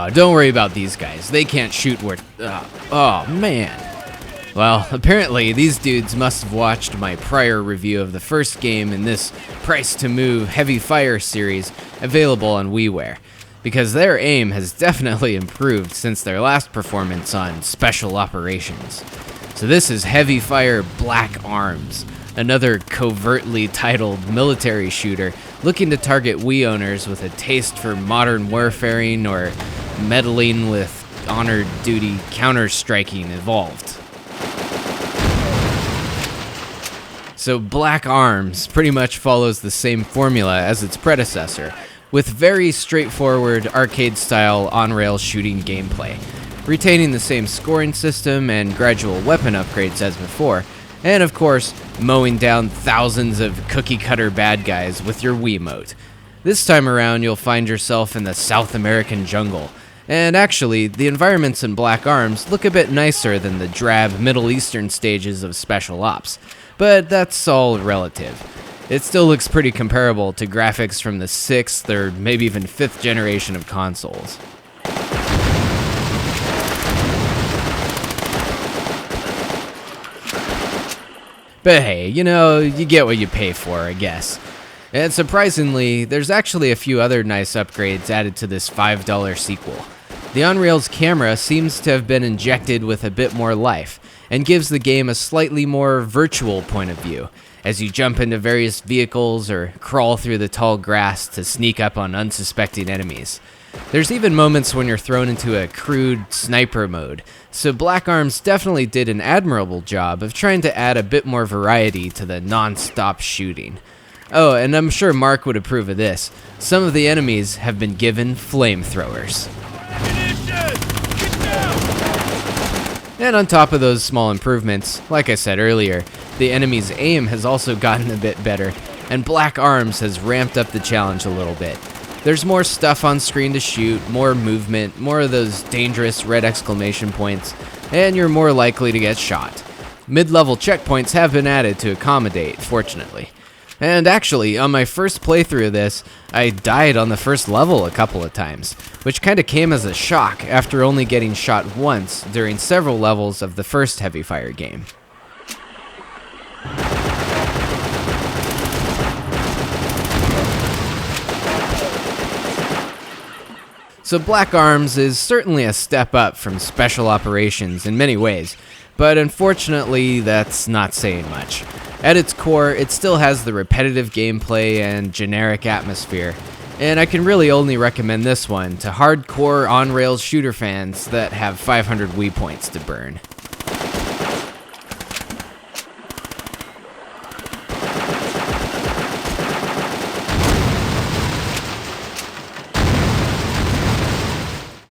don't worry about these guys. They can't shoot worth... oh, man. Well, apparently these dudes must have watched my prior review of the first game in this price-to-move Heavy Fire series available on WiiWare, because their aim has definitely improved since their last performance on Special Operations. So this is Heavy Fire Black Arms, another covertly titled military shooter looking to target Wii owners with a taste for modern warfaring or meddling with honor duty counter-striking evolved. So Black Arms pretty much follows the same formula as its predecessor, with very straightforward arcade-style on-rail shooting gameplay, retaining the same scoring system and gradual weapon upgrades as before, and of course, mowing down thousands of cookie-cutter bad guys with your Wiimote. This time around, you'll find yourself in the South American jungle, and actually, the environments in Black Arms look a bit nicer than the drab Middle Eastern stages of Special Ops, but that's all relative. It still looks pretty comparable to graphics from the 6th or maybe even 5th generation of consoles. But hey, you get what you pay for, I guess. And surprisingly, there's actually a few other nice upgrades added to this $5 sequel. The on-rails camera seems to have been injected with a bit more life, and gives the game a slightly more virtual point of view, as you jump into various vehicles or crawl through the tall grass to sneak up on unsuspecting enemies. There's even moments when you're thrown into a crude sniper mode, so Black Arms definitely did an admirable job of trying to add a bit more variety to the non-stop shooting. Oh, and I'm sure Mark would approve of this. Some of the enemies have been given flamethrowers. And on top of those small improvements, like I said earlier, the enemy's aim has also gotten a bit better, and Black Arms has ramped up the challenge a little bit. There's more stuff on screen to shoot, more movement, more of those dangerous red exclamation points, and you're more likely to get shot. Mid-level checkpoints have been added to accommodate, fortunately. And actually, on my first playthrough of this, I died on the first level a couple of times, which kinda came as a shock after only getting shot once during several levels of the first Heavy Fire game. So Black Arms is certainly a step up from Special Operations in many ways, but unfortunately that's not saying much. At its core, it still has the repetitive gameplay and generic atmosphere, and I can really only recommend this one to hardcore on-rails shooter fans that have 500 Wii points to burn.